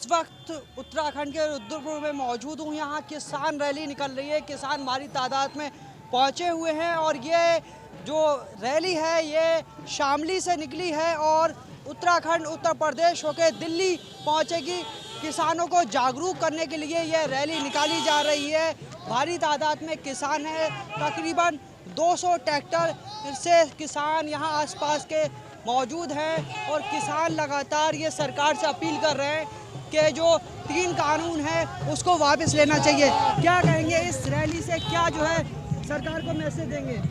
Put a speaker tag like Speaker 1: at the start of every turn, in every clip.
Speaker 1: इस वक्त उत्तराखंड के रुद्रपुर में मौजूद हूँ। यहाँ किसान रैली निकल रही है, किसान भारी तादाद में पहुँचे हुए हैं और ये जो रैली है ये शामली से निकली है और उत्तराखंड उत्तर प्रदेश होकर दिल्ली पहुँचेगी। किसानों को जागरूक करने के लिए ये रैली निकाली जा रही है। भारी तादाद में किसान हैं, तकरीबन 200 ट्रैक्टर से किसान यहाँ आसपास के मौजूद हैं और किसान लगातार ये सरकार से अपील कर रहे हैं कि जो 3 कानून है उसको वापस लेना चाहिए। क्या कहेंगे इस रैली से, क्या जो है सरकार को मैसेज देंगे?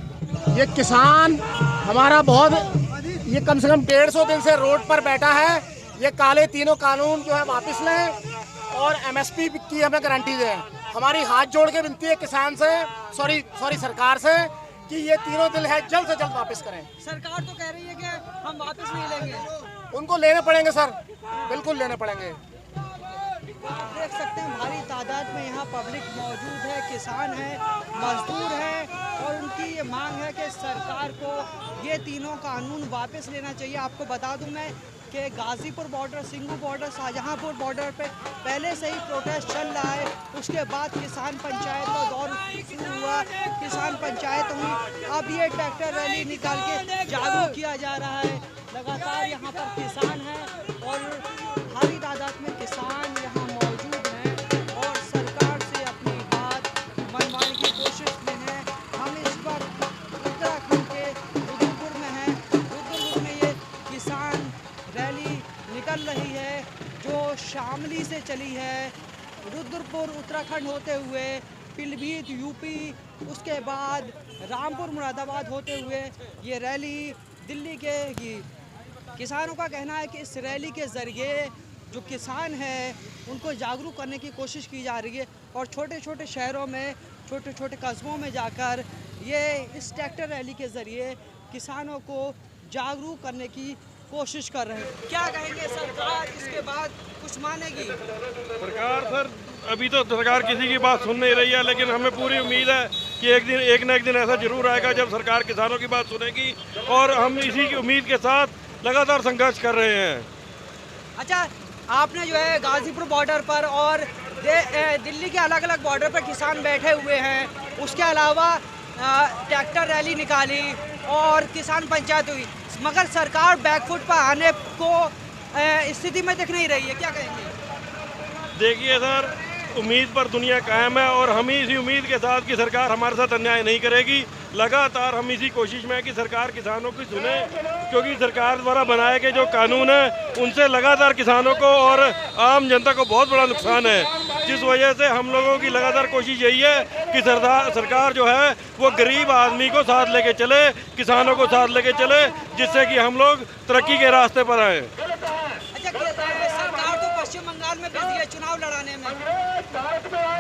Speaker 2: ये किसान हमारा ये कम से कम 150 दिन से रोड पर बैठा है। ये काले तीनों कानून जो है वापस लें और एमएसपी की हमें गारंटी दें। हमारी हाथ जोड़ के विनती है किसान से, सॉरी सरकार से, कि ये तीनों दिल है जल्द से जल्द वापस करें।
Speaker 1: सरकार तो कह रही है कि हम वापस नहीं लेंगे।
Speaker 2: उनको लेने पड़ेंगे सर, बिल्कुल लेने पड़ेंगे।
Speaker 1: आप देख सकते हैं भारी तादाद में यहाँ पब्लिक मौजूद है, किसान हैं, मजदूर हैं और उनकी ये मांग है कि सरकार को ये तीनों कानून वापस लेना चाहिए। आपको बता दूं मैं कि Ghazipur border, Singhu border, Shahjahanpur border पे पहले से ही प्रोटेस्ट चल रहा है। उसके बाद किसान पंचायत का दौर शुरू हुआ, किसान पंचायत हुई, अब ये ट्रैक्टर रैली निकाल के जागरूक किया जा रहा है। लगातार यहाँ पर किसान हैं और भारी तादाद में किसान यहाँ मौजूद हैं और सरकार से अपनी बात मनवाने की कोशिश में है। हम इस वक्त उत्तराखंड के रुद्रपुर में हैं। रुद्रपुर में ये किसान रैली निकल रही है जो शामली से चली है, रुद्रपुर उत्तराखंड होते हुए पीलीभीत यूपी, उसके बाद रामपुर मुरादाबाद होते हुए ये रैली दिल्ली के किसानों का कहना है कि इस रैली के ज़रिए जो किसान हैं उनको जागरूक करने की कोशिश की जा रही है और छोटे छोटे शहरों में, छोटे छोटे कस्बों में जाकर ये इस ट्रैक्टर रैली के ज़रिए किसानों को जागरूक करने की कोशिश कर रहे हैं। क्या कहेंगे सरकार इसके बाद कुछ मानेगी?
Speaker 3: सरकार सर अभी तो सरकार किसी की बात सुन नहीं रही है, लेकिन हमें पूरी उम्मीद है कि एक न एक दिन ऐसा जरूर आएगा जब सरकार किसानों की बात सुनेगी और हम इसी की उम्मीद के साथ लगातार संघर्ष कर रहे हैं।
Speaker 1: अच्छा, आपने जो है गाजीपुर बॉर्डर पर और दिल्ली के अलग अलग बॉर्डर पर किसान बैठे हुए हैं, उसके अलावा ट्रैक्टर रैली निकाली और किसान पंचायत हुई, मगर सरकार बैकफुट पर आने को स्थिति में दिख नहीं रही है। क्या कहेंगे?
Speaker 3: देखिए सर, उम्मीद पर दुनिया कायम है और हम ही इसी उम्मीद के साथ कि सरकार हमारे साथ अन्याय नहीं करेगी। लगातार हम इसी कोशिश में है कि सरकार किसानों की सुने, क्योंकि सरकार द्वारा बनाए गए जो कानून हैं उनसे लगातार किसानों को और आम जनता को बहुत बड़ा नुकसान है, जिस वजह से हम लोगों की लगातार कोशिश यही है कि सरकार जो है वो गरीब आदमी को साथ लेके चले, किसानों को साथ लेके चले, जिससे कि हम लोग तरक्की के रास्ते पर आएँ।
Speaker 1: सरकार तो पश्चिम बंगाल में बिजी है चुनाव लड़ाने में।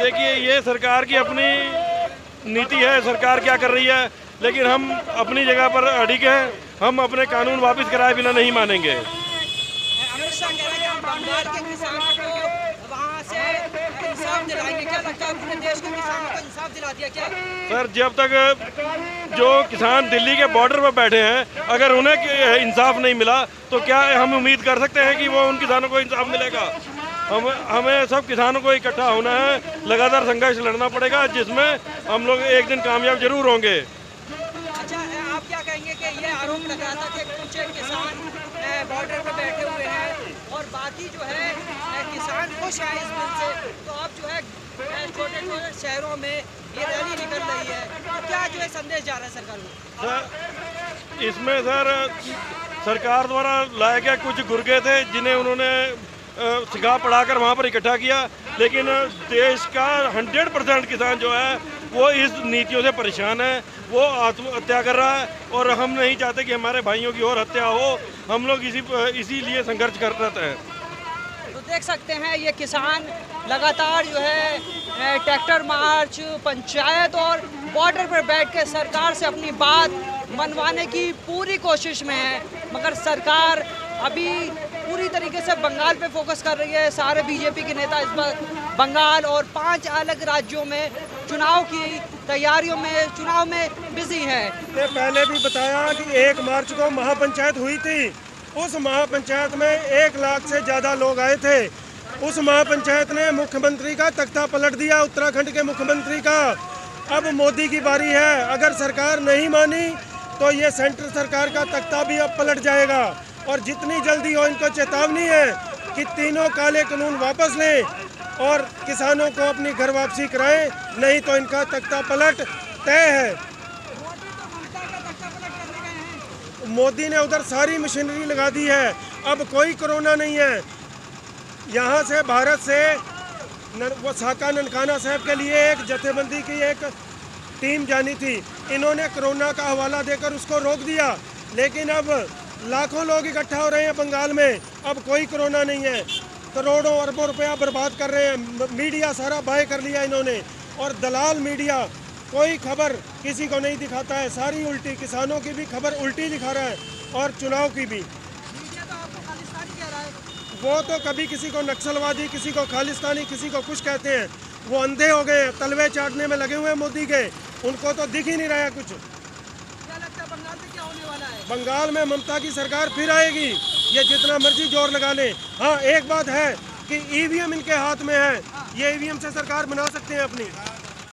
Speaker 3: देखिए, ये सरकार की अपनी नीति है, सरकार क्या कर रही है, लेकिन हम अपनी जगह पर अडिग हैं। हम अपने कानून वापस कराए बिना नहीं मानेंगे।
Speaker 1: अमित शाह कह रहे हैं हम बंगाल के किसानों को वहाँ से इंसाफ दिलाएंगे। क्या लगता है पूरे देश के किसानों को इंसाफ दिला दिया क्या?
Speaker 3: सर, जब तक जो किसान दिल्ली के बॉर्डर पर बैठे हैं, अगर उन्हें इंसाफ नहीं मिला तो क्या हम उम्मीद कर सकते हैं कि वो उन किसानों को इंसाफ मिलेगा? हमें सब किसानों को इकट्ठा होना है, लगातार संघर्ष लड़ना पड़ेगा, जिसमें हम लोग एक दिन कामयाब जरूर होंगे।
Speaker 1: अच्छा, आप क्या कहेंगे कि ये आरोप लग रहा था कि कुछ किसान बॉर्डर पर बैठे हुए हैं और बाकी जो है किसान खुश हैं इस बिल से, तो अब जो है छोटे छोटे शहरों में ये रैली निकल रही है, तो क्या जो है संदेश जा रहा है सरकार को?
Speaker 3: सर, इसमें सर सरकार द्वारा लाए गए कुछ गुर्गे थे जिन्हें उन्होंने सिखा पढ़ाकर वहाँ पर इकट्ठा किया, लेकिन देश का 100% किसान जो है वो इस नीतियों से परेशान है, वो आत्महत्या कर रहा है और हम नहीं चाहते कि हमारे भाइयों की और हत्या हो। हम लोग इसीलिए संघर्ष कर रहे हैं।
Speaker 1: तो देख सकते हैं ये किसान लगातार जो है ट्रैक्टर मार्च, पंचायत और बॉर्डर पर बैठ के सरकार से अपनी बात मनवाने की पूरी कोशिश में है, मगर सरकार अभी पूरी तरीके से बंगाल पे फोकस कर रही है। सारे बीजेपी के नेता इस बार बंगाल और 5 अलग राज्यों में चुनाव की तैयारियों में, चुनाव में बिजी हैं।
Speaker 4: पहले भी बताया कि 1 मार्च को महापंचायत हुई थी, उस महापंचायत में 1 लाख से ज़्यादा लोग आए थे। उस महापंचायत ने मुख्यमंत्री का तख्ता पलट दिया, उत्तराखंड के मुख्यमंत्री का। अब मोदी की बारी है। अगर सरकार नहीं मानी तो ये सेंट्रल सरकार का तख्ता भी अब पलट जाएगा। और जितनी जल्दी हो, इनको चेतावनी है कि तीनों काले कानून वापस लें और किसानों को अपनी घर वापसी कराएं, नहीं तो इनका तख्ता पलट तय है। मोदी ने उधर सारी मशीनरी लगा दी है, अब कोई कोरोना नहीं है। यहाँ से भारत से वो साका ननकाना साहब के लिए एक जथेबंदी की एक टीम जानी थी, इन्होंने कोरोना का हवाला देकर उसको रोक दिया। लेकिन अब लाखों लोग इकट्ठा हो रहे हैं बंगाल में, अब कोई कोरोना नहीं है। करोड़ों अरबों रुपया बर्बाद कर रहे हैं, मीडिया सारा बाय कर लिया इन्होंने। और दलाल मीडिया कोई खबर किसी को नहीं दिखाता है, सारी उल्टी, किसानों की भी खबर उल्टी दिखा रहा है और चुनाव की भी।
Speaker 1: मीडिया तो आपको खालिस्तानी कह रहा है।
Speaker 4: वो तो कभी किसी को नक्सलवादी, किसी को खालिस्तानी, किसी को कुछ कहते हैं। वो अंधे हो गए, तलवे चाटने में लगे हुए हैं मोदी के, उनको तो दिख ही नहीं रहा है कुछ।
Speaker 1: क्या लगता है बंगाल में क्या होने वाला है?
Speaker 4: बंगाल में ममता की सरकार फिर आएगी, ये जितना मर्जी जोर लगा लें। हाँ, एक बात है कि ईवीएम इनके हाथ में है, ये ईवीएम से सरकार बना सकते हैं अपनी।